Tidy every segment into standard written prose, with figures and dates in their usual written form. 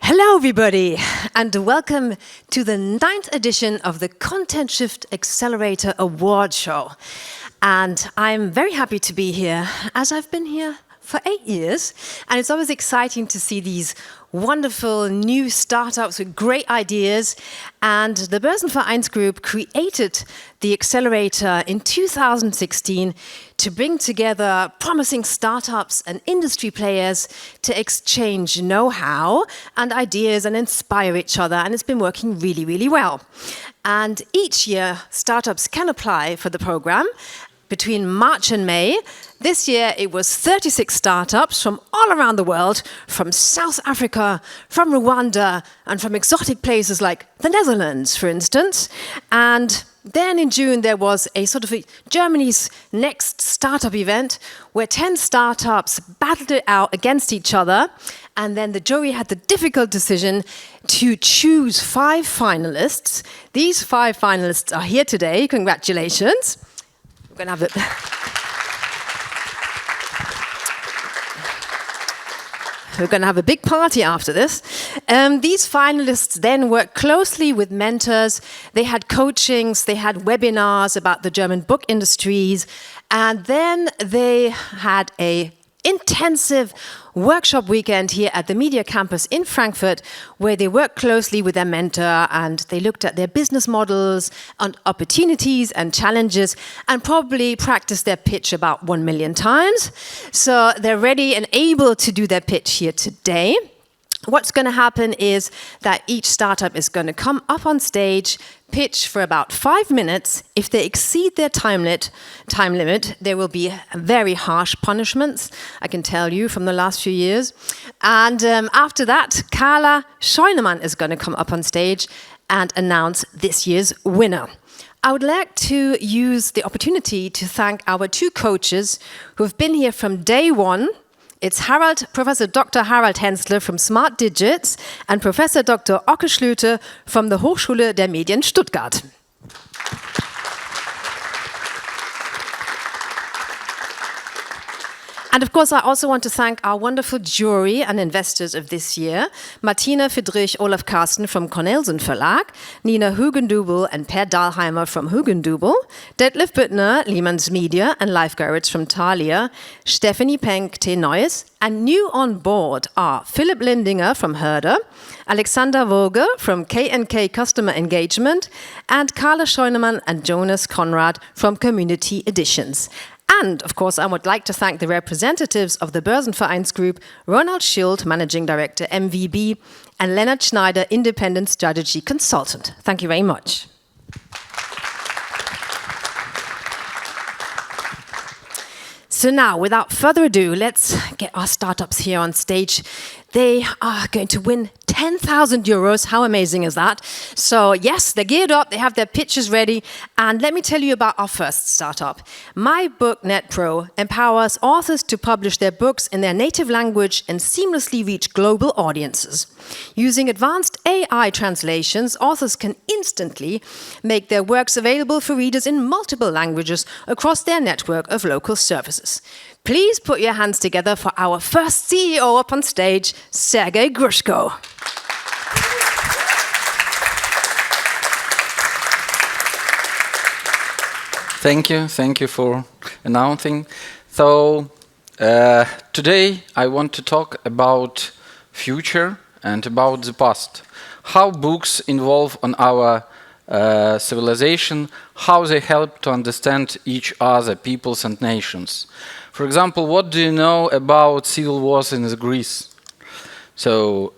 Hello everybody, and welcome to the 9th edition of the CONTENTshift-Accelerator Award Show. And I'm very happy to be here, as I've been here for 8 years, and it's always exciting to see these wonderful new startups with great ideas. And the Börsenvereins Group created the accelerator in 2016 to bring together promising startups and industry players to exchange know-how and ideas and inspire each other. And it's been working really, really well. And each year, startups can apply for the program between March and May. This year, it was 36 startups from all around the world, from South Africa, from Rwanda, and from exotic places like the Netherlands, for instance. And then in June, there was a sort of Germany's next startup event where 10 startups battled it out against each other. And then the jury had the difficult decision to choose 5 finalists. These 5 finalists are here today. Congratulations. We're going to have it. We're going to have a big party after this. These finalists then worked closely with mentors. They had coachings, they had webinars about the German book industries, and then they had an intensive workshop weekend here at the Media Campus in Frankfurt, where they worked closely with their mentor and they looked at their business models and opportunities and challenges and probably practiced their pitch about 1 million times. So they're ready and able to do their pitch here today. What's going to happen is that each startup is going to come up on stage, pitch for about 5 minutes. If they exceed their time limit, there will be very harsh punishments, I can tell you from the last few years. And after that, Carla Scheunemann is going to come up on stage and announce this year's winner. I would like to use the opportunity to thank our 2 coaches who have been here from day one. It's Professor Dr. Harald Hensler from Smart Digits and Professor Dr. Okke Schlüter from the Hochschule der Medien Stuttgart. And of course, I also want to thank our wonderful jury and investors of this year, Martina Friedrich Olaf Carsten from Cornelsen Verlag, Nina Hugendubel and Per Dahlheimer from Hugendubel, Detlef Büttner, Lehmanns Media and Leif Gerritz from Thalia, Stephanie Penck, T. Neuss, and new on board are Philipp Lindinger from Herder, Alexander Woge from K&K Customer Engagement, and Carla Scheunemann and Jonas Conrad from Community Editions. And, of course, I would like to thank the representatives of the Börsenvereins Group, Ronald Schild, Managing Director, MVB, and Leonard Schneider, Independent Strategy Consultant. Thank you very much. So now, without further ado, let's get our startups here on stage. They are going to win 10,000 euros. How amazing is that? So yes, they're geared up, they have their pitches ready. And let me tell you about our first startup. My Book NetPro empowers authors to publish their books in their native language and seamlessly reach global audiences. Using advanced AI translations, authors can instantly make their works available for readers in multiple languages across their network of local services. Please put your hands together for our first CEO up on stage, Sergei Grushko. Thank you for announcing. So today I want to talk about future and about the past. How books involve on our civilization, how they help to understand each other, peoples and nations. For example, what do you know about civil wars in Greece? So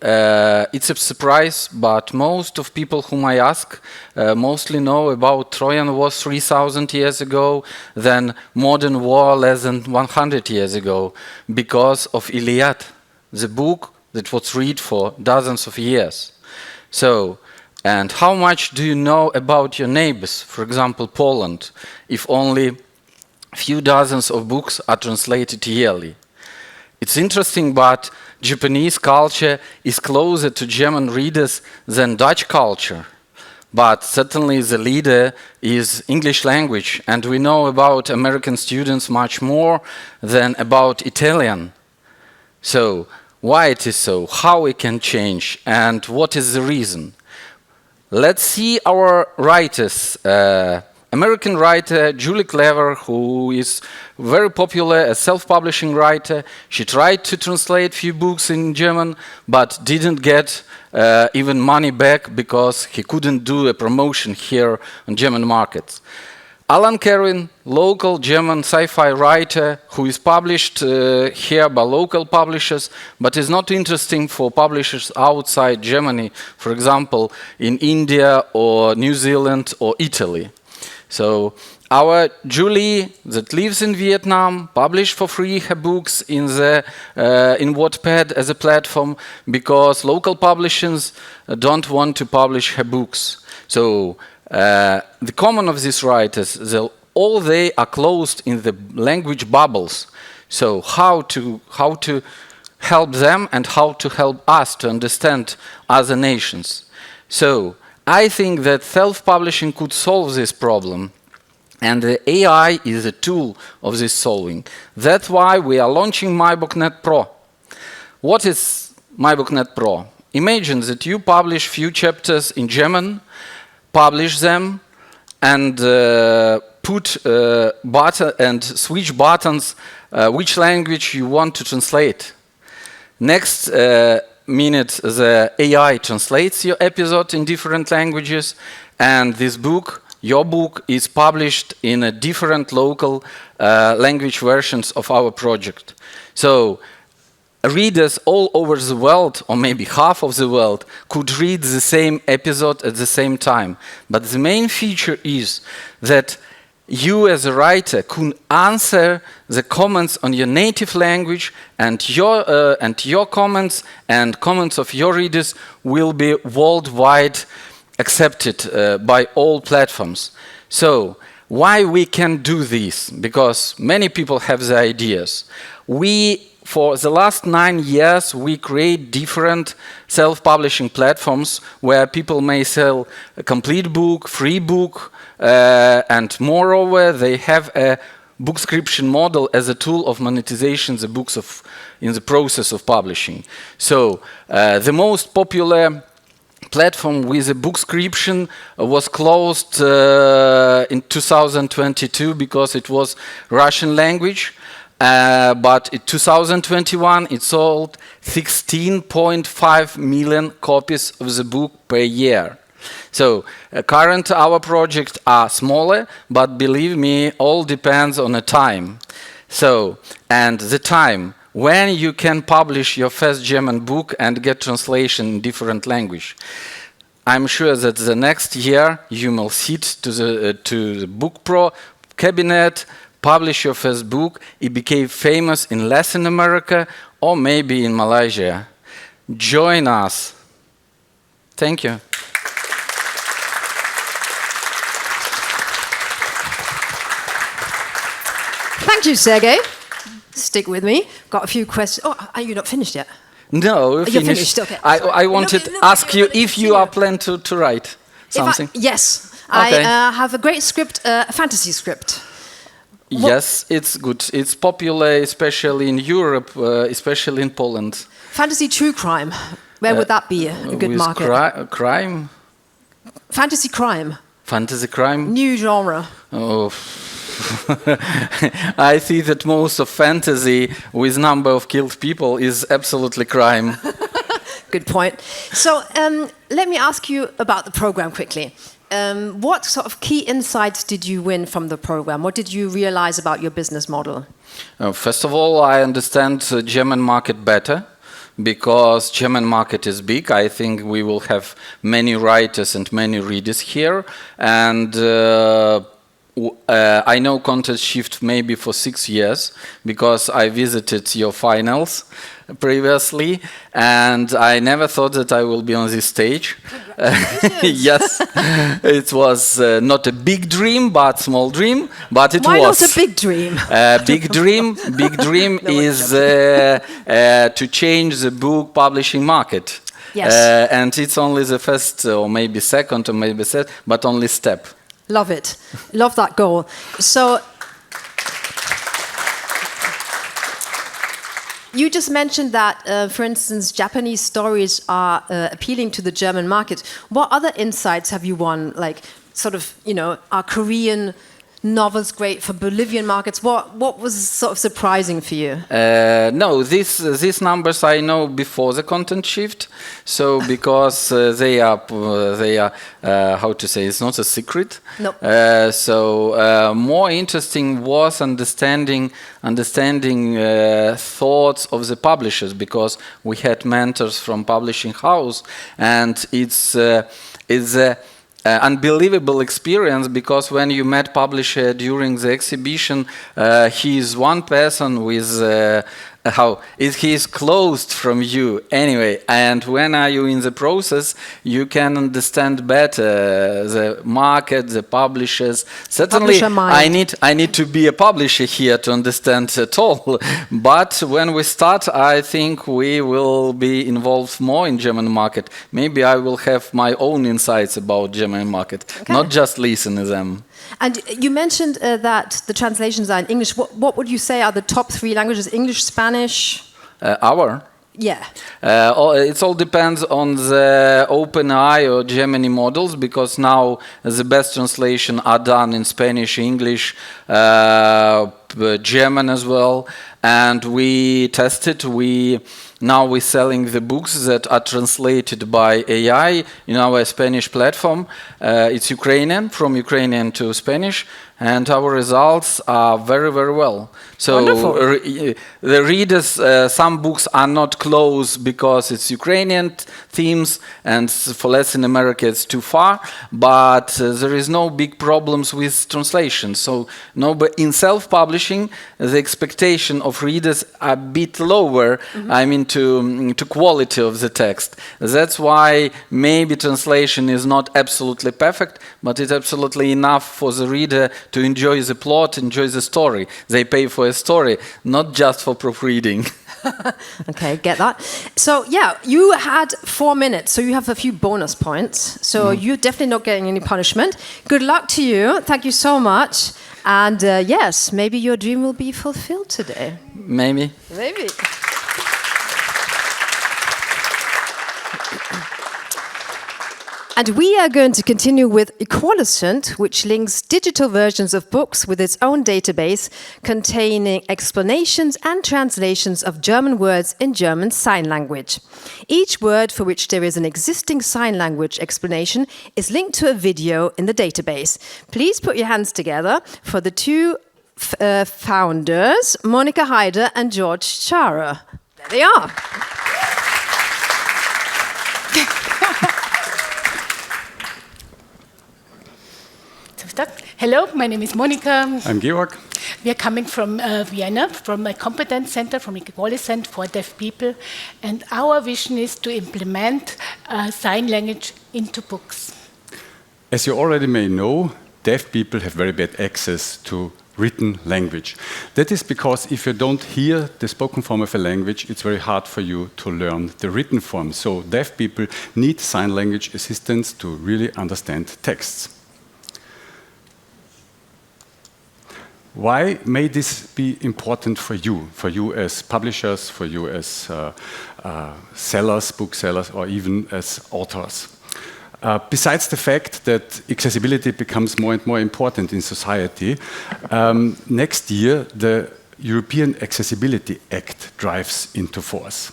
it's a surprise, but most of people whom I ask mostly know about Trojan Wars 3,000 years ago, then modern war less than 100 years ago, because of Iliad, the book that was read for dozens of years. So, and how much do you know about your neighbors, for example, Poland, if only few dozens of books are translated yearly? It's interesting, but Japanese culture is closer to German readers than Dutch culture. But certainly the leader is English language, and we know about American students much more than about Italian. So why it is so, how it can change, and what is the reason. Let's see our writers. American writer Julie Clever, who is very popular as self-publishing writer. She tried to translate few books in German, but didn't get even money back because he couldn't do a promotion here on German markets. Alan Karin, local German sci-fi writer who is published here by local publishers, but is not interesting for publishers outside Germany, for example, in India or New Zealand or Italy. So our Julie, that lives in Vietnam, published for free her books in Wattpad as a platform because local publishers don't want to publish her books. So the common of these writers, all they are closed in the language bubbles. So how to help them and how to help us to understand other nations. So I think that self-publishing could solve this problem, and the AI is a tool of this solving. That's why we are launching MyBookNet Pro. What is MyBookNet Pro? Imagine that you publish few chapters in German, publish them, and put button and switch buttons which language you want to translate. Next minute, the AI translates your episode in different languages, and this book, your book, is published in a different local language versions of our project. So readers all over the world, or maybe half of the world, could read the same episode at the same time. But the main feature is that you as a writer could answer the comments on your native language, and your comments and comments of your readers will be worldwide accepted by all platforms. So why we can do this? Because many people have the ideas. For the last 9 years, we create different self-publishing platforms where people may sell a complete book, free book, and moreover, they have a bookscription model as a tool of monetization the books in the process of publishing. So the most popular platform with a bookscription was closed in 2022 because it was Russian language. But in 2021 it sold 16.5 million copies of the book per year. So current our projects are smaller, but believe me, all depends on the time. So, and the time when you can publish your first German book and get translation in different language. I'm sure that the next year you will sit to the Book Pro cabinet, publish your first book. It became famous in Latin America or maybe in Malaysia. Join us. Thank you. Thank you, Sergey. Stick with me. Got a few questions. Oh, are you not finished yet? No, you're finished. Okay. I wanted to ask you if you are planning to write something. Yes. Okay. I have a great script, a fantasy script. Yes, it's good. It's popular, especially in Europe, especially in Poland. Fantasy true crime. Where would that be a good with market? Crime? Fantasy crime. Fantasy crime? New genre. Oh. I see that most of fantasy with number of killed people is absolutely crime. Good point. So let me ask you about the program quickly. What sort of key insights did you win from the program? What did you realize about your business model? First of all, I understand the German market better because German market is big. I think we will have many writers and many readers here, and I know CONTENTshift maybe for 6 years because I visited your finals previously, and I never thought that I will be on this stage. Yes, it was not a big dream, but small dream, but it Why was. not a big dream? Big dream No, is to change the book publishing market. Yes. And it's only the first or maybe second or maybe third, but only step. Love it. Love that goal. So You just mentioned that, for instance, Japanese stories are appealing to the German market. What other insights have you won? Like, sort of, are Korean novels great for Bolivian markets? What was sort of surprising for you? No, these numbers I know before the content shift. So because they are how to say, it's not a secret. No. So more interesting was understanding thoughts of the publishers, because we had mentors from publishing house, and it's unbelievable experience, because when you met publisher during the exhibition, he is one person with he is closed from you anyway, and when are you in the process, you can understand better the market, the publishers. Certainly, I need to be a publisher here to understand at all. But when we start, I think we will be involved more in German market. Maybe I will have my own insights about German market, not just listen to them. And you mentioned that the translations are in English. What would you say are the top 3 languages? English, Spanish? Yeah. It all depends on the OpenAI or Gemini models, because now the best translation are done in Spanish, English, German as well. And we tested. Now we're selling the books that are translated by AI in our Spanish platform. It's Ukrainian, from Ukrainian to Spanish, and our results are very, very well. So the readers, some books are not close because it's Ukrainian themes, and for Latin America it's too far, but there is no big problems with translation. So but in self-publishing, the expectation of readers are a bit lower, I mean, to quality of the text. That's why maybe translation is not absolutely perfect, but it's absolutely enough for the reader to enjoy the plot, enjoy the story. They pay for a story, not just for proofreading. Okay, get that. So yeah, you had 4 minutes, so you have a few bonus points. So you're definitely not getting any punishment. Good luck to you. Thank you so much. And yes, maybe your dream will be fulfilled today. Maybe. Maybe. And we are going to continue with Equalisant, which links digital versions of books with its own database containing explanations and translations of German words in German Sign Language. Each word for which there is an existing sign language explanation is linked to a video in the database. Please put your hands together for the 2 founders, Monika Heider and George Chara. There they are. Hello, my name is Monika. I'm Georg. We are coming from Vienna, from a competence center, from Equalisant for deaf people. And our vision is to implement sign language into books. As you already may know, deaf people have very bad access to written language. That is because if you don't hear the spoken form of a language, it's very hard for you to learn the written form. So deaf people need sign language assistance to really understand texts. Why may this be important for you as publishers, for you as sellers, booksellers, or even as authors? Besides the fact that accessibility becomes more and more important in society, next year the European Accessibility Act drives into force.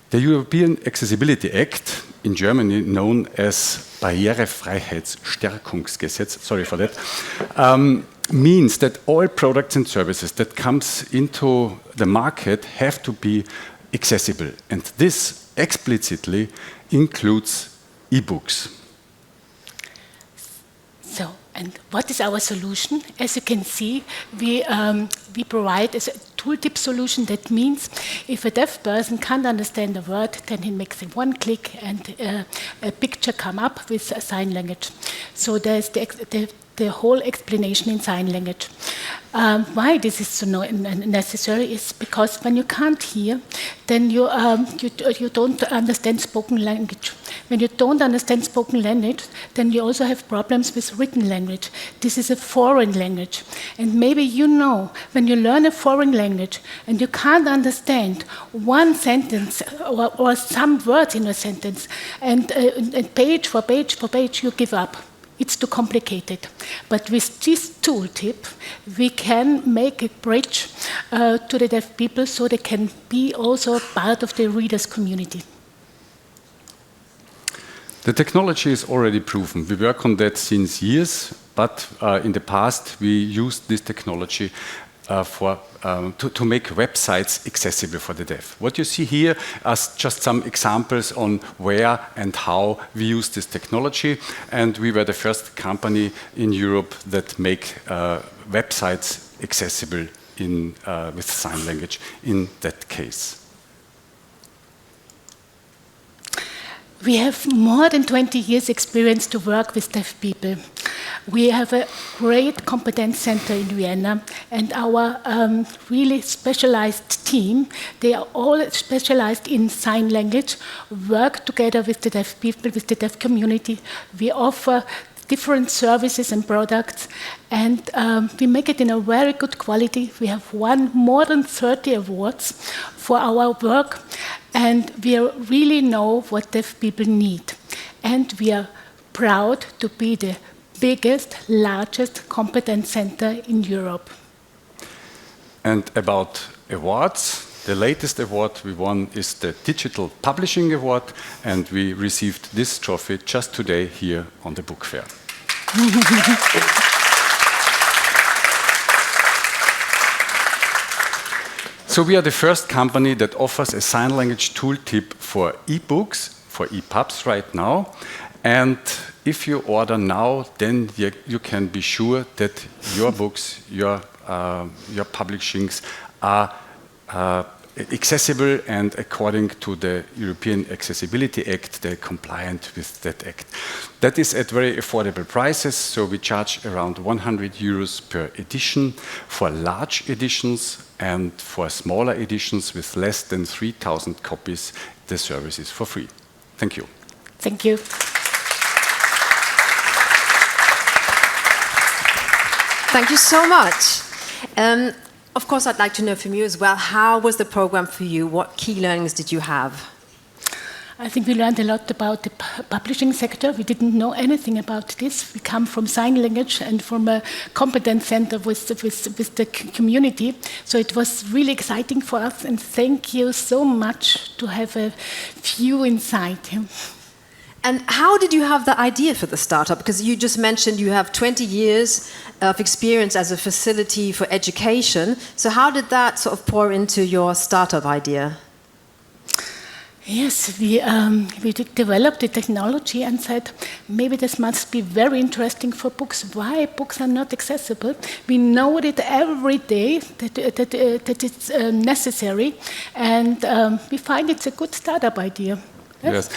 The European Accessibility Act, in Germany known as Barrierefreiheitsstärkungsgesetz, sorry for that, means that all products and services that comes into the market have to be accessible. And this explicitly includes e-books. So, and what is our solution? As you can see, we provide a tooltip solution. That means if a deaf person can't understand a word, then he makes one click and a picture come up with a sign language. So there's the the whole explanation in sign language. Why this is so necessary is because when you can't hear, then you don't understand spoken language. When you don't understand spoken language, then you also have problems with written language. This is a foreign language. And maybe you know, when you learn a foreign language and you can't understand one sentence or some words in a sentence, and page for page for page, you give up. It's too complicated. But with this tooltip, we can make a bridge to the deaf people so they can be also part of the readers' community. The technology is already proven. We work on that since years, but in the past we used this technology to make websites accessible for the deaf. What you see here are just some examples on where and how we use this technology, and we were the first company in Europe that make websites accessible with sign language in that case. We have more than 20 years experience to work with deaf people. We have a great competence center in Vienna, and our really specialized team, they are all specialized in sign language, work together with the deaf people, with the deaf community. We offer different services and products, and we make it in a very good quality. We have won more than 30 awards for our work, and we really know what deaf people need. And we are proud to be the biggest, largest competence center in Europe. And about awards, the latest award we won is the Digital Publishing Award, and we received this trophy just today here on the book fair. So we are the first company that offers a sign language tooltip for e-books, for e-pubs right now. And if you order now, then you can be sure that your books, your publishings are accessible, and according to the European Accessibility Act, they're compliant with that act. That is at very affordable prices, so we charge around 100 euros per edition for large editions, and for smaller editions with less than 3,000 copies, the service is for free. Thank you. Thank you. Thank you so much. Of course, I'd like to know from you as well, how was the program for you? What key learnings did you have? I think we learned a lot about the publishing sector. We didn't know anything about this. We come from sign language and from a competence center with the community. So it was really exciting for us, and thank you so much to have a view inside. And how did you have the idea for the startup? Because you just mentioned you have 20 years of experience as a facility for education. So how did that sort of pour into your startup idea? Yes, we developed the technology and said, maybe this must be very interesting for books. Why books are not accessible? We know it every day that it's necessary, and we find it's a good startup idea. Yes.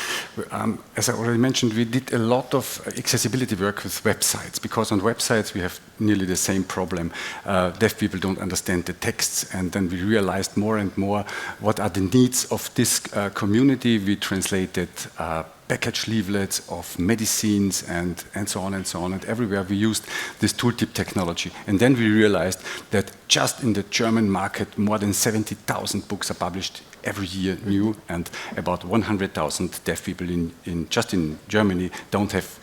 As I already mentioned, we did a lot of accessibility work with websites, because on websites we have nearly the same problem. Deaf people don't understand the texts, and then we realized more and more what are the needs of this community. We translated package leaflets of medicines and so on and so on, and everywhere we used this tooltip technology. And then we realized that just in the German market, more than 70,000 books are published every year new, and about 100,000 deaf people just in Germany don't have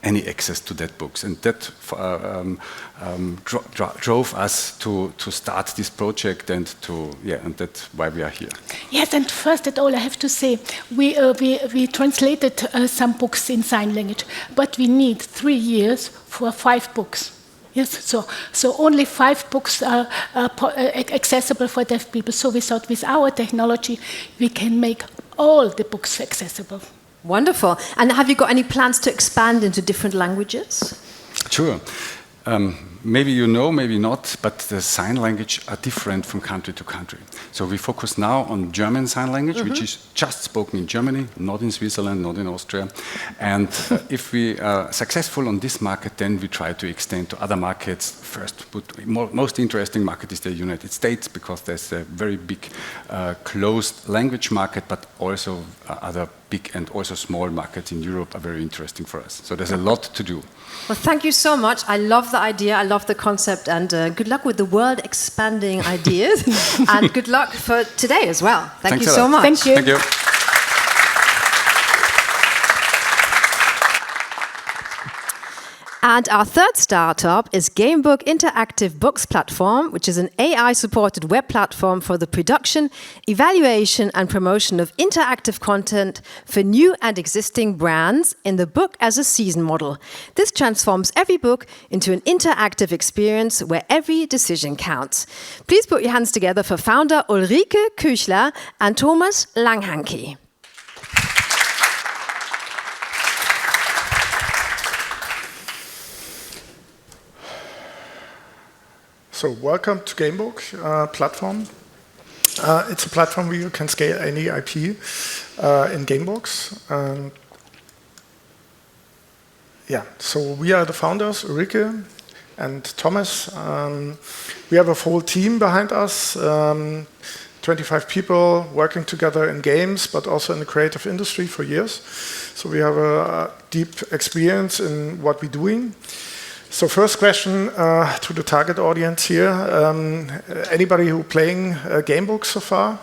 any access to that books, and that drove us to start this project, and that's why we are here. Yes, and first of all, I have to say we translated some books in sign language, but we need 3 years for 5 books. Yes, so only 5 books are accessible for deaf people. So we thought with our technology we can make all the books accessible. Wonderful. And have you got any plans to expand into different languages? Sure. maybe you know, maybe not, but the sign language are different from country to country. So we focus now on German sign language, which is just spoken in Germany, not in Switzerland, not in Austria. And if we are successful on this market, then we try to extend to other markets. First, most interesting market is the United States, because there's a very big closed language market, but also other big and also small markets in Europe are very interesting for us. So there's a lot to do. Well, thank you so much. I love the idea, I love the concept, and good luck with the world expanding ideas. And good luck for today as well. Thank you so much. Thank you. Thank you. And our third startup is Gamebook Interactive Books Platform, which is an AI-supported web platform for the production, evaluation, and promotion of interactive content for new and existing brands in the book as a season model. This transforms every book into an interactive experience where every decision counts. Please put your hands together for founder Ulrike Küchler and Thomas Langhanke. So welcome to Gamebook platform. It's a platform where you can scale any IP in Gamebooks. So we are the founders, Ulrike and Thomas. We have a full team behind us, 25 people working together in games, but also in the creative industry for years. So we have a deep experience in what we're doing. So first question to the target audience here. Anybody who playing game books so far?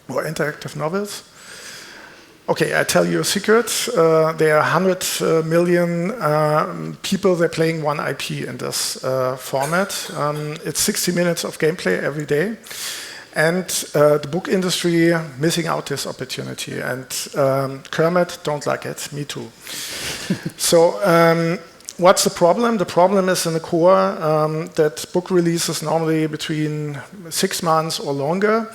Or interactive novels? Okay, I tell you a secret. There are 100 million people that are playing one IP in this format. It's 60 minutes of gameplay every day. And the book industry missing out this opportunity. And Kermit don't like it, me too. So what's the problem? The problem is in the core that book releases normally between 6 months or longer,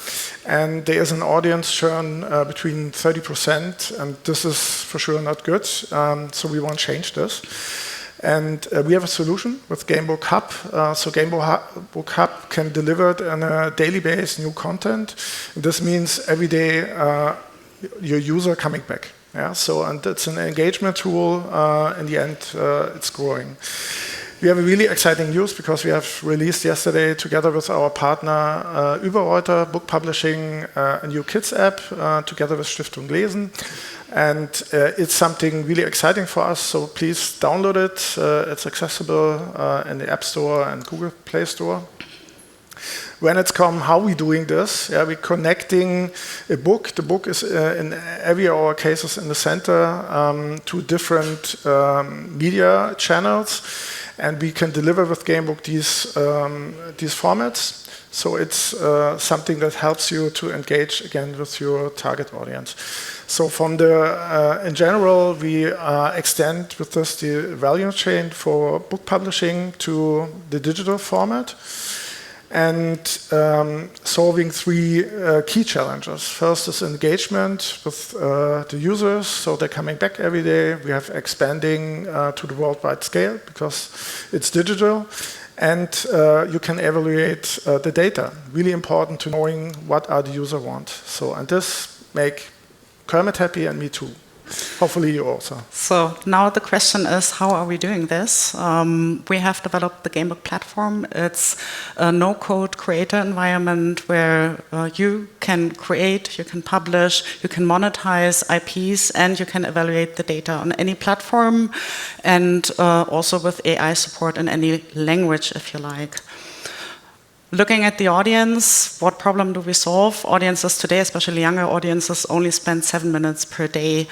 and there is an audience churn between 30%, and this is for sure not good. So we want to change this. And we have a solution with Gamebook Hub. So Gamebook Hub can deliver on a daily basis new content. This means every day your user coming back. Yeah, so and it's an engagement tool. In the end, it's growing. We have a really exciting news because we have released yesterday, together with our partner Überreuter Book Publishing, a new kids app together with Stiftung Lesen, and it's something really exciting for us. So please download it. It's accessible in the App Store and Google Play Store. When it's come, how we doing this? Yeah, we're connecting a book. The book is in every of our cases in the center to different media channels, and we can deliver with Gamebook these formats. So it's something that helps you to engage again with your target audience. So from the in general, we extend with this the value chain for book publishing to the digital format. And solving 3 key challenges. First is engagement with the users, so they're coming back every day. We have expanding to the worldwide scale because it's digital, and you can evaluate the data. Really important to knowing what are the user want. So, and this make Kermit happy and me too. Hopefully you also. So now the question is, how are we doing this? We have developed the Gamebook platform. It's a no-code creator environment where you can create, you can publish, you can monetize IPs, and you can evaluate the data on any platform, and also with AI support in any language, if you like. Looking at the audience, what problem do we solve? Audiences today, especially younger audiences, only spend 7 minutes per day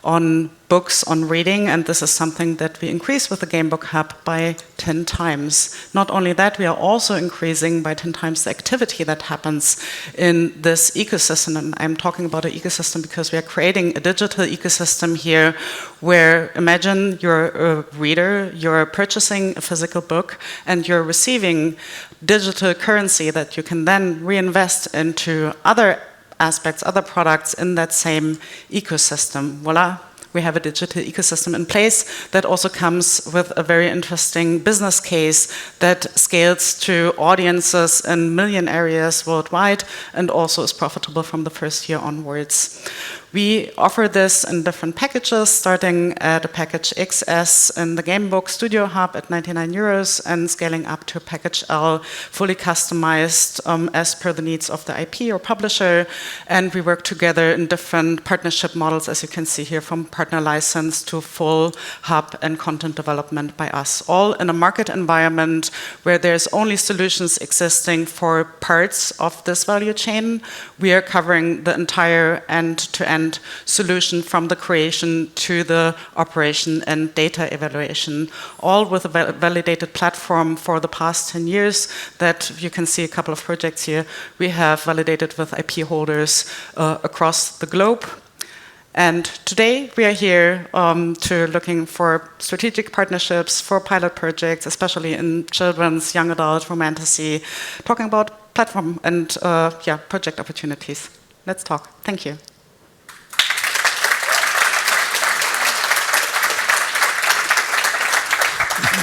on books, on reading, and this is something that we increase with the Gamebook Hub by 10 times. Not only that, we are also increasing by 10 times the activity that happens in this ecosystem. And I'm talking about an ecosystem because we are creating a digital ecosystem here where, imagine you're a reader, you're purchasing a physical book, and you're receiving digital currency that you can then reinvest into other aspects, other products in that same ecosystem. Voila, we have a digital ecosystem in place that also comes with a very interesting business case that scales to audiences in million areas worldwide and also is profitable from the first year onwards. We offer this in different packages, starting at a package XS in the Gamebook Studio Hub at 99 euros and scaling up to package L, fully customized as per the needs of the IP or publisher. And we work together in different partnership models, as you can see here, from partner license to full hub and content development by us, all in a market environment where there's only solutions existing for parts of this value chain. We are covering the entire end-to-end solution from the creation to the operation and data evaluation, all with a validated platform for the past 10 years that you can see a couple of projects here. We have validated with IP holders across the globe. And today we are here to looking for strategic partnerships for pilot projects, especially in children's, young adult, romantasy, talking about platform and project opportunities. Let's talk. Thank you.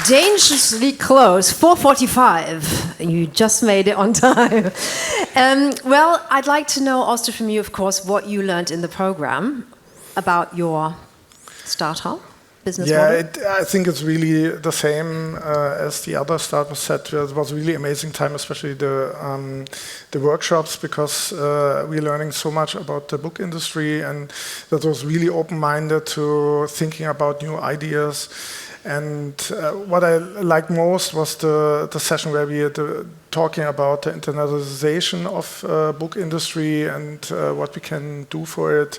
Dangerously close, 4:45. You just made it on time. Well, I'd like to know also from you, of course, what you learned in the program about your startup business model. I think it's really the same as the other startups said. It was a really amazing time, especially the workshops, because we're learning so much about the book industry, and that was really open-minded to thinking about new ideas. And what I liked most was the session where we were talking about the internationalization of book industry and what we can do for it.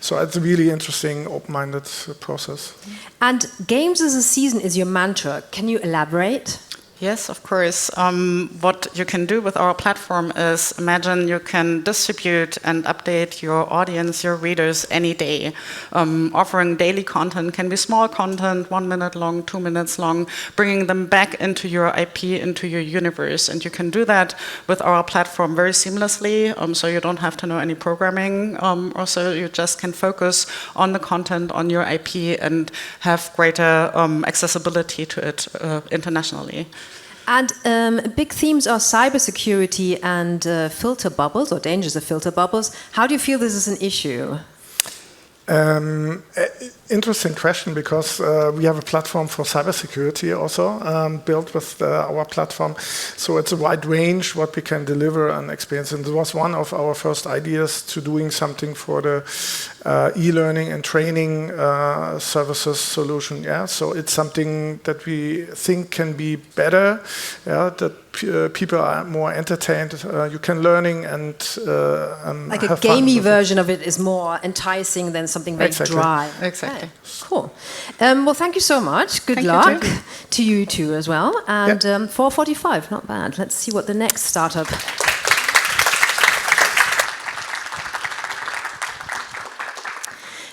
So it's a really interesting, open-minded process. And games as a season is your mantra. Can you elaborate? Yes, of course. What you can do with our platform is imagine you can distribute and update your audience, your readers, any day. Offering daily content can be small content, 1 minute long, 2 minutes long, bringing them back into your IP, into your universe. And you can do that with our platform very seamlessly, so you don't have to know any programming, or so you just can focus on the content, on your IP, and have greater accessibility to it internationally. And big themes are cybersecurity and filter bubbles, or dangers of filter bubbles. How do you feel this is an issue? Interesting question, because we have a platform for cybersecurity also built with our platform. So it's a wide range what we can deliver and experience. And it was one of our first ideas to doing something for the e-learning and training services solution. Yeah, so it's something that we think can be better. Yeah, that people are more entertained. You can learning and like a gamey version of it is more enticing than something very dry. Exactly. Okay, cool. Well, thank you so much. Good luck to you too as well. And 4:45, not bad. Let's see what the next startup.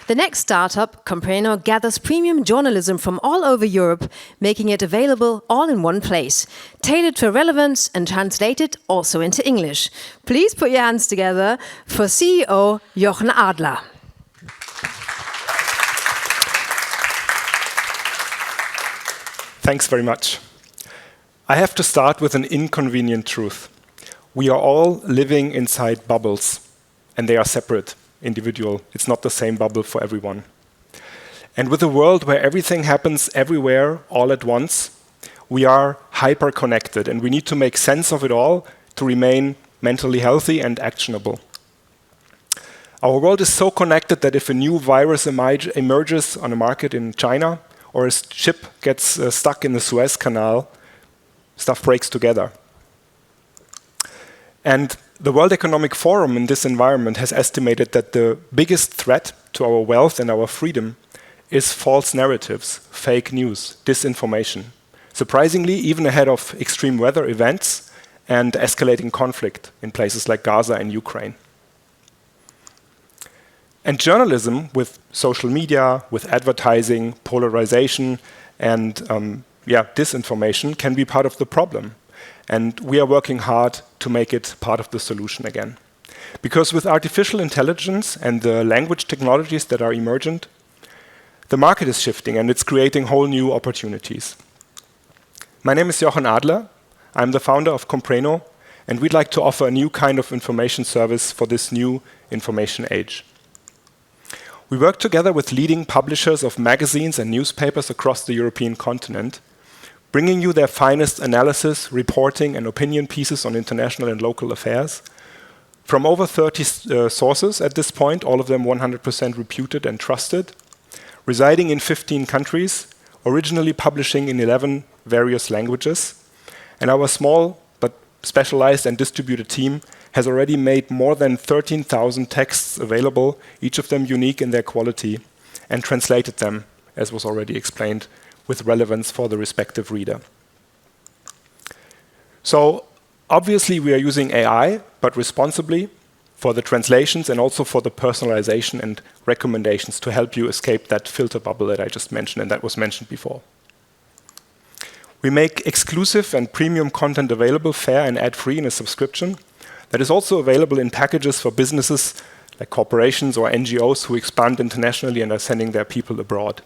The next startup, Compreno, gathers premium journalism from all over Europe, making it available all in one place, tailored for relevance and translated also into English. Please put your hands together for CEO Jochen Adler. Thanks very much. I have to start with an inconvenient truth. We are all living inside bubbles, and they are separate, individual. It's not the same bubble for everyone. And with a world where everything happens everywhere, all at once, we are hyper-connected, and we need to make sense of it all to remain mentally healthy and actionable. Our world is so connected that if a new virus emerges on a market in China, or a ship gets stuck in the Suez Canal, stuff breaks together. And the World Economic Forum in this environment has estimated that the biggest threat to our wealth and our freedom is false narratives, fake news, disinformation. Surprisingly, even ahead of extreme weather events and escalating conflict in places like Gaza and Ukraine. And journalism, with social media, with advertising, polarization, and disinformation, can be part of the problem. And we are working hard to make it part of the solution again. Because with artificial intelligence and the language technologies that are emergent, The market is shifting and it's creating whole new opportunities. My name is Jochen Adler. I'm the founder of Compreno, and we'd like to offer a new kind of information service for this new information age. We work together with leading publishers of magazines and newspapers across the European continent, bringing you their finest analysis, reporting, and opinion pieces on international and local affairs from over 30 sources at this point, all of them 100% reputed and trusted, residing in 15 countries, originally publishing in 11 various languages. And our small but specialized and distributed team has already made more than 13,000 texts available, each of them unique in their quality, and translated them, as was already explained, with relevance for the respective reader. So obviously we are using AI, but responsibly, for the translations and also for the personalization and recommendations to help you escape that filter bubble that I just mentioned and that was mentioned before. We make exclusive and premium content available fair and ad-free in a subscription that is also available in packages for businesses like corporations or NGOs who expand internationally and are sending their people abroad.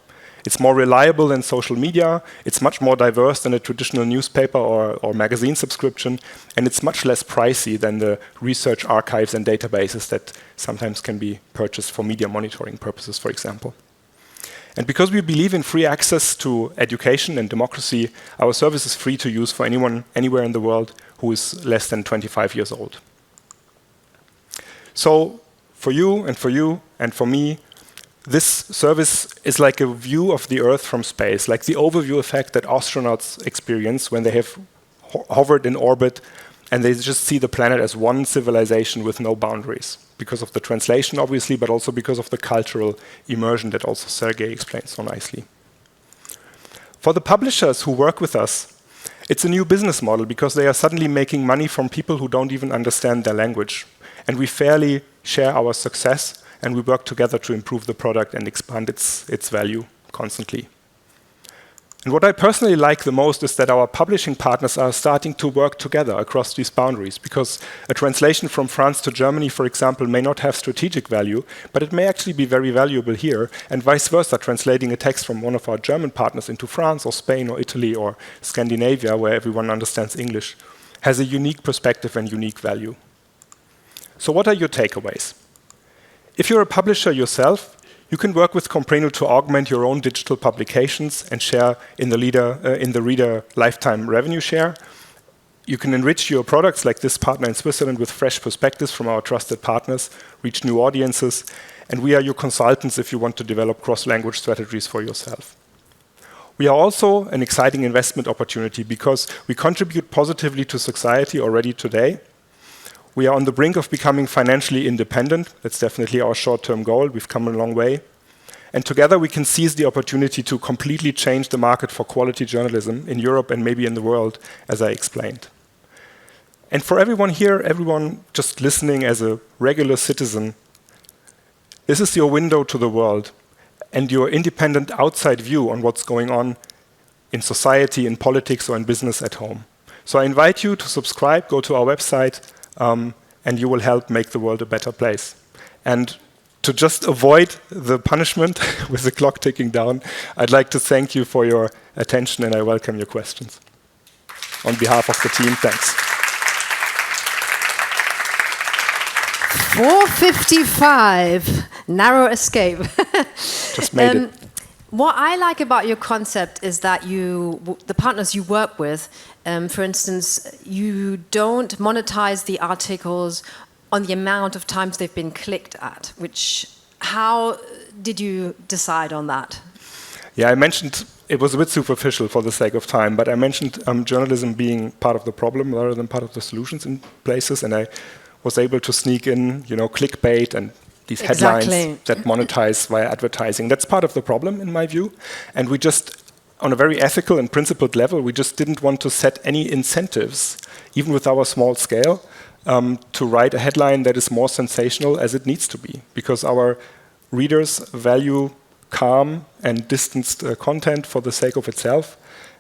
It's more reliable than social media, it's much more diverse than a traditional newspaper or magazine subscription, and it's much less pricey than the research archives and databases that sometimes can be purchased for media monitoring purposes, for example. And because we believe in free access to education and democracy, our service is free to use for anyone, anywhere in the world who is less than 25 years old. So for you and for me, this service is like a view of the Earth from space, like the overview effect that astronauts experience when they have hovered in orbit and they just see the planet as one civilization with no boundaries, because of the translation, obviously, but also because of the cultural immersion that also Sergey explained so nicely. For the publishers who work with us, it's a new business model because they are suddenly making money from people who don't even understand their language. And we fairly share our success and we work together to improve the product and expand its value constantly. And what I personally like the most is that our publishing partners are starting to work together across these boundaries, because a translation from France to Germany, for example, may not have strategic value, but it may actually be very valuable here, and vice versa, translating a text from one of our German partners into France or Spain or Italy or Scandinavia, where everyone understands English, has a unique perspective and unique value. So what are your takeaways? If you're a publisher yourself, you can work with Compreno to augment your own digital publications and share in the reader lifetime revenue share. You can enrich your products like this partner in Switzerland with fresh perspectives from our trusted partners, reach new audiences, and we are your consultants if you want to develop cross-language strategies for yourself. We are also an exciting investment opportunity because we contribute positively to society already today. We are on the brink of becoming financially independent. That's definitely our short-term goal. We've come a long way. And together we can seize the opportunity to completely change the market for quality journalism in Europe and maybe in the world, as I explained. And for everyone here, everyone just listening as a regular citizen, this is your window to the world and your independent outside view on what's going on in society, in politics, or in business at home. So I invite you to subscribe, go to our website, and you will help make the world a better place. And to just avoid the punishment with the clock ticking down, I'd like to thank you for your attention and I welcome your questions. On behalf of the team, thanks. 4:55, narrow escape. Just made it. What I like about your concept is that the partners you work with, for instance, you don't monetize the articles on the amount of times they've been clicked at, how did you decide on that? Yeah, I mentioned, it was a bit superficial for the sake of time, but I mentioned journalism being part of the problem rather than part of the solutions in places, and I was able to sneak in, clickbait and these headlines that monetize via advertising. That's part of the problem, in my view. And we just, on a very ethical and principled level, we just didn't want to set any incentives, even with our small scale, to write a headline that is more sensational as it needs to be. Because our readers value calm and distanced content for the sake of itself,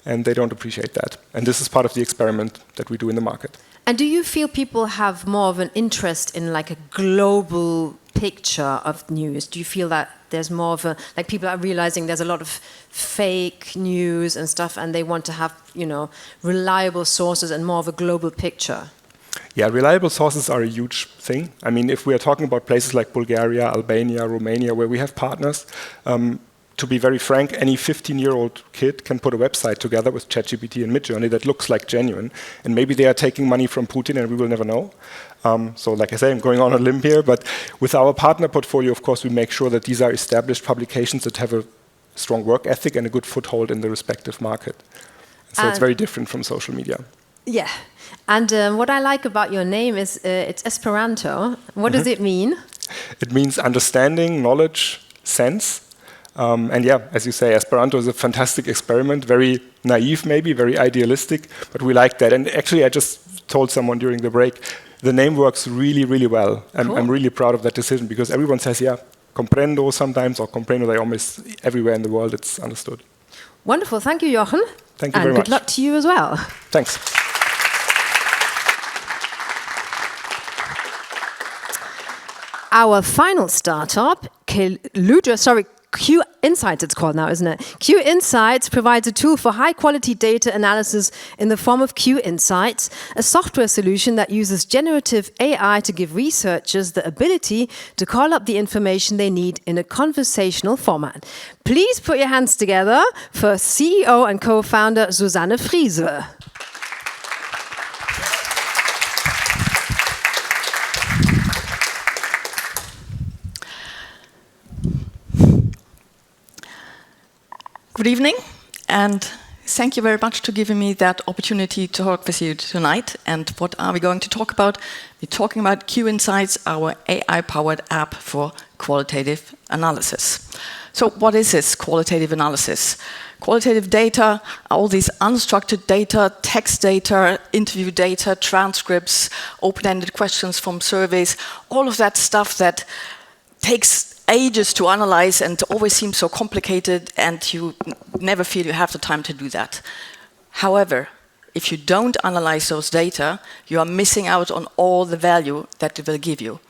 and they don't appreciate that. And this is part of the experiment that we do in the market. And do you feel people have more of an interest in like a global picture of news? Do you feel that there's more of a, like people are realizing there's a lot of fake news and stuff, and they want to have, you know, reliable sources and more of a global picture? Yeah, reliable sources are a huge thing. I mean, if we are talking about places like Bulgaria, Albania, Romania, where we have partners, to be very frank, any 15-year-old kid can put a website together with ChatGPT and Midjourney that looks like genuine. And maybe they are taking money from Putin and we will never know. So like I say, I'm going on a limb here, but with our partner portfolio, of course, we make sure that these are established publications that have a strong work ethic and a good foothold in the respective market. So it's very different from social media. Yeah. And what I like about your name is it's Esperanto. What does it mean? It means understanding, knowledge, sense. And yeah, as you say, Esperanto is a fantastic experiment, very naive maybe, very idealistic, but we like that. And actually, I just told someone during the break, the name works really, really well. I'm really proud of that decision because everyone says, yeah, comprendo sometimes, or comprendo, they almost everywhere in the world it's understood. Wonderful. Thank you, Jochen. Thank you very much. And good luck to you as well. Thanks. Our final startup, Q Insights it's called now, isn't it? Q Insights provides a tool for high-quality data analysis in the form of Q Insights, a software solution that uses generative AI to give researchers the ability to call up the information they need in a conversational format. Please put your hands together for CEO and co-founder Susanne Friese. Good evening, and thank you very much for giving me that opportunity to talk with you tonight. And what are we going to talk about? We're talking about Q Insights, our AI-powered app for qualitative analysis. So what is this qualitative analysis? Qualitative data, all these unstructured data, text data, interview data, transcripts, open-ended questions from surveys, all of that stuff that takes ages to analyze and always seems so complicated, and you never feel you have the time to do that. However, if you don't analyze those data, you are missing out on all the value that it will give you.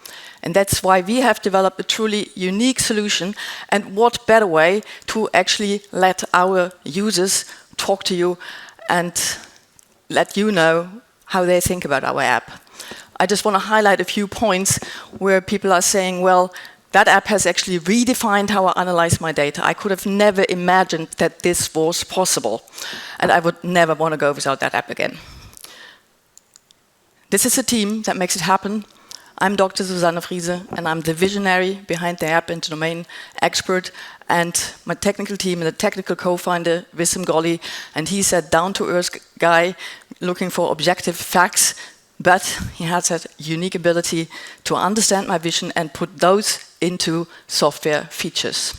And that's why we have developed a truly unique solution, and what better way to actually let our users talk to you and let you know how they think about our app. I just want to highlight a few points where people are saying, well, that app has actually redefined how I analyze my data. I could have never imagined that this was possible. And I would never want to go without that app again. This is a team that makes it happen. I'm Dr. Susanne Friese, and I'm the visionary behind the app and domain expert. And my technical team and the technical co-founder, Wissam Golly, and he's a down-to-earth guy looking for objective facts, but he has that unique ability to understand my vision and put those into software features.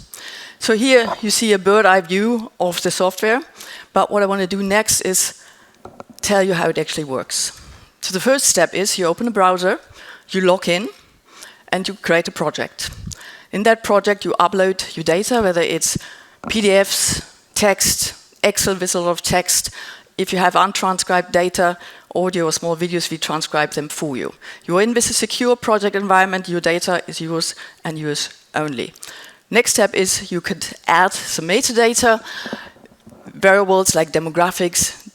So here you see a bird's-eye view of the software, but what I want to do next is tell you how it actually works. So the first step is you open a browser, you log in, and you create a project. In that project you upload your data, whether it's PDFs, text, Excel with a lot of text. If you have untranscribed data, audio or small videos, we transcribe them for you. You're in with a secure project environment, your data is yours and yours only. Next step is you could add some metadata, variables like demographics,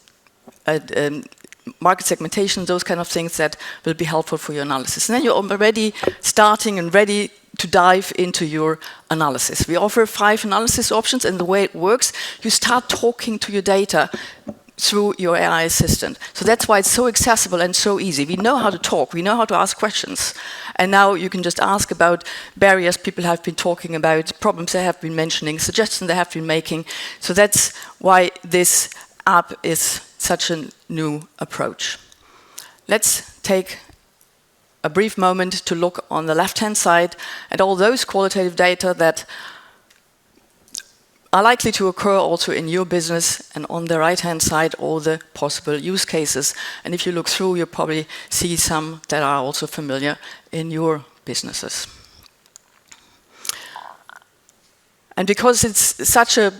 market segmentation, those kind of things that will be helpful for your analysis. And then you're already starting and ready to dive into your analysis. We offer 5 analysis options, and the way it works, you start talking to your data through your AI assistant. So that's why it's so accessible and so easy. We know how to talk, we know how to ask questions. And now you can just ask about barriers people have been talking about, problems they have been mentioning, suggestions they have been making. So that's why this app is such a new approach. Let's take a brief moment to look on the left-hand side at all those qualitative data that are likely to occur also in your business, and on the right-hand side, all the possible use cases. And if you look through, you'll probably see some that are also familiar in your businesses. And because it's such a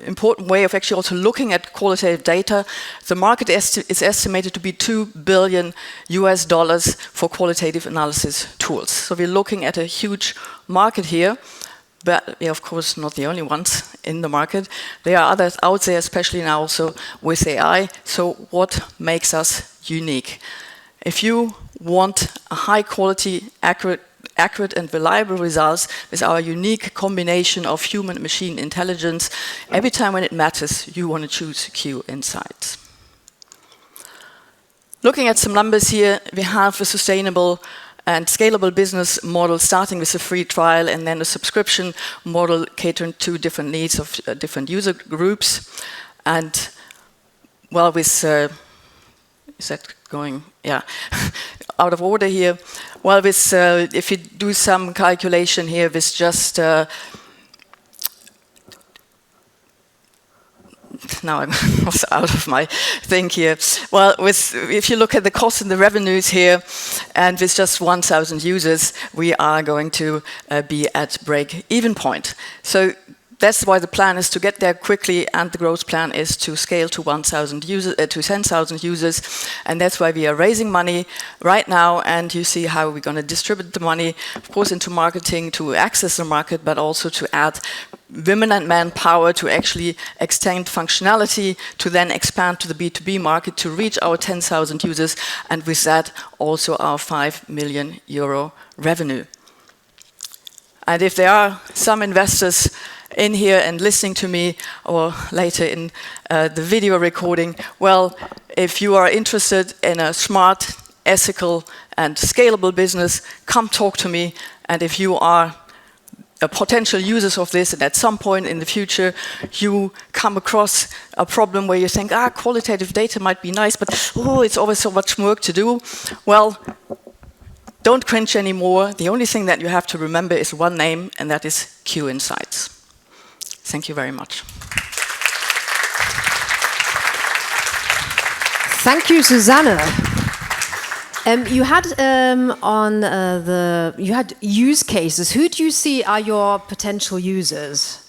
important way of actually also looking at qualitative data. The market is estimated to be $2 billion for qualitative analysis tools. So we're looking at a huge market here, but we're of course not the only ones in the market. There are others out there, especially now also with AI. So what makes us unique? If you want a high quality, accurate and reliable results with our unique combination of human and machine intelligence, every time when it matters, you want to choose Q Insights. Looking at some numbers here, we have a sustainable and scalable business model starting with a free trial and then a subscription model catering to different needs of different user groups. And well, with is that going? Yeah, out of order here. Well, with if you do some calculation here with just now I'm also out of my thing here. Well, if you look at the costs and the revenues here, and with just 1,000 users, we are going to be at break-even point. So that's why the plan is to get there quickly, and the growth plan is to scale to 1,000 users, to 10,000 users, and that's why we are raising money right now. And you see how we're going to distribute the money, of course, into marketing to access the market, but also to add women and manpower to actually extend functionality, to then expand to the B2B market to reach our 10,000 users, and with that also our €5 million revenue. And if there are some investors in here and listening to me, or later in the video recording, well, if you are interested in a smart, ethical and scalable business, come talk to me. And if you are potential users of this, and at some point in the future you come across a problem where you think, qualitative data might be nice, but it's always so much work to do, well, don't cringe anymore. The only thing that you have to remember is one name, and that is Q Insights. Thank you very much. Thank you, Susanne. You had you had use cases. Who do you see are your potential users?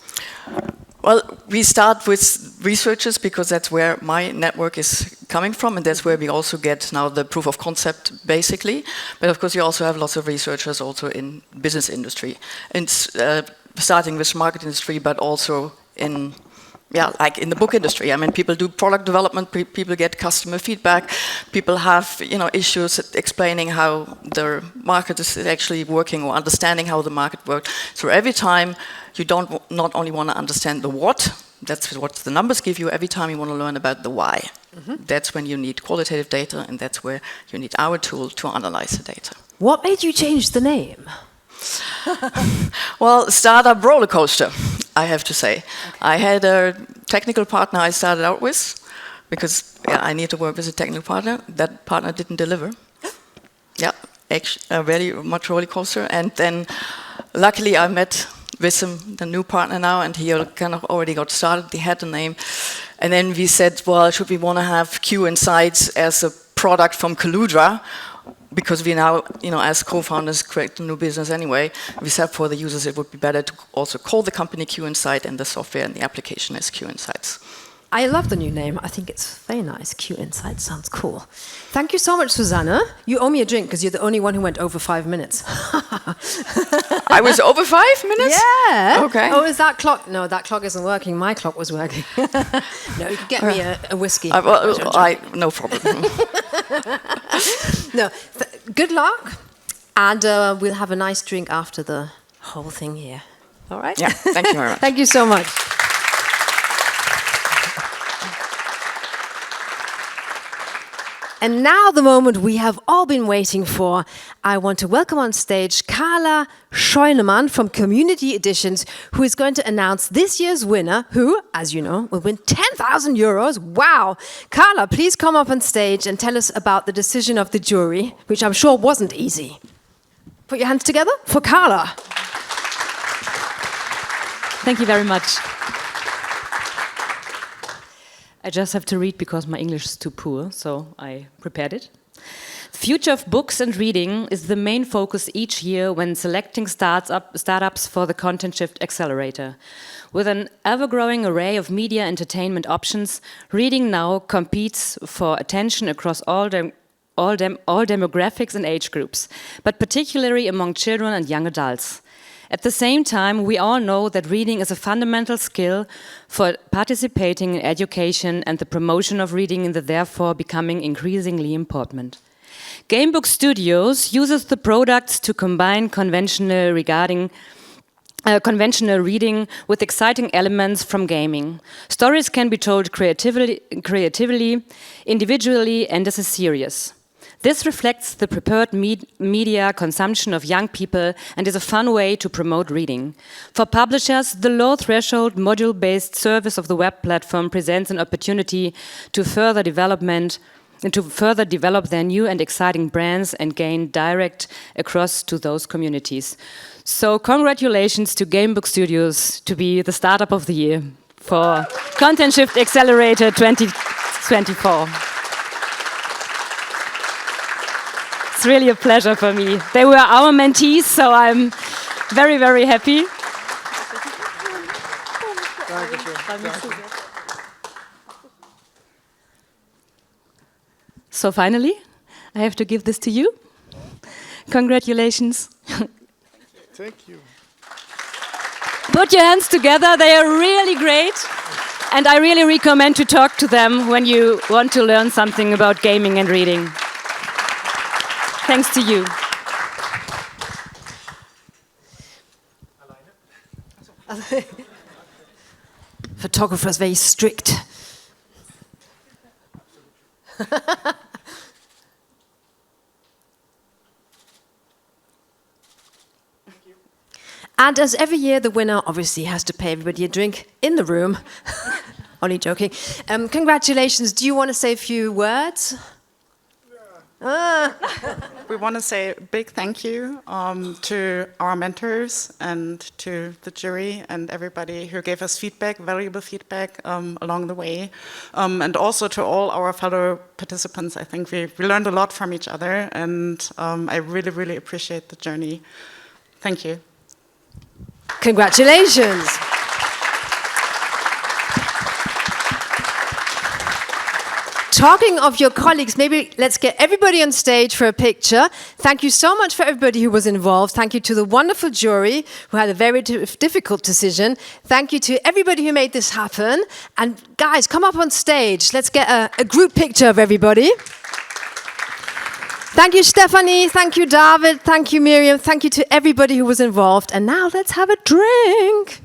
Well, we start with researchers because that's where my network is coming from, and that's where we also get now the proof of concept, basically. But of course, you also have lots of researchers also in business industry, and starting with market industry, but also in like in the book industry. I mean, people do product development, people get customer feedback, people have issues explaining how their market is actually working or understanding how the market works. So every time you not only want to understand the what, that's what the numbers give you, every time you want to learn about the why. Mm-hmm. That's when you need qualitative data, and that's where you need our tool to analyze the data. What made you change the name? Well, startup roller coaster, I have to say. Okay. I had a technical partner I started out with, because I need to work with a technical partner. That partner didn't deliver. Yeah, actually, very much roller coaster. And then, luckily, I met with him, the new partner now, and he kind of already got started. He had the name. And then we said, well, should we want to have Q Insights as a product from Colludra? Because we now, as co-founders, create a new business anyway. We said for the users it would be better to also call the company Q Insight and the software and the application as Q Insights. I love the new name. I think it's very nice. Q Insight sounds cool. Thank you so much, Susanne. You owe me a drink because you're the only one who went over 5 minutes. I was over 5 minutes? Yeah. Okay. Oh, is that clock? No, that clock isn't working. My clock was working. No, you can get me a whiskey. No problem. No, good luck. And we'll have a nice drink after the whole thing here. All right? Yeah, thank you very much. Thank you so much. And now the moment we have all been waiting for. I want to welcome on stage Carla Scheunemann from Community Editions, who is going to announce this year's winner, who, as you know, will win €10,000. Wow! Carla, please come up on stage and tell us about the decision of the jury, which I'm sure wasn't easy. Put your hands together for Carla. Thank you very much. I just have to read because my English is too poor, so I prepared it. Future of books and reading is the main focus each year when selecting startups for the CONTENTshift-Accelerator. With an ever-growing array of media entertainment options, Reading Now competes for attention across all demographics and age groups, but particularly among children and young adults. At the same time, we all know that reading is a fundamental skill for participating in education and the promotion of reading is therefore becoming increasingly important. Gamebook Studios uses the products to combine conventional reading with exciting elements from gaming. Stories can be told creatively, individually, and as a series. This reflects the prepared media consumption of young people and is a fun way to promote reading. For publishers, the low-threshold module-based service of the web platform presents an opportunity to further develop their new and exciting brands and gain direct across to those communities. So congratulations to Gamebook Studios to be the startup of the year for CONTENTshift-Accelerator 2024. It's really a pleasure for me. They were our mentees, so I'm very, very happy. So finally, I have to give this to you. Congratulations. Thank you. Put your hands together, they are really great. And I really recommend to talk to them when you want to learn something about gaming and reading. Thanks to you. Photographer's very strict. And as every year, the winner obviously has to pay everybody a drink in the room. Only joking. Congratulations. Do you want to say a few words? We want to say a big thank you to our mentors and to the jury and everybody who gave us feedback, valuable feedback along the way. And also to all our fellow participants. I think we learned a lot from each other, and I really, really appreciate the journey. Thank you. Congratulations. Talking of your colleagues, maybe let's get everybody on stage for a picture. Thank you so much for everybody who was involved. Thank you to the wonderful jury who had a very difficult decision. Thank you to everybody who made this happen. And guys, come up on stage. Let's get a group picture of everybody. Thank you, Stephanie. Thank you, David. Thank you, Miriam. Thank you to everybody who was involved. And now let's have a drink.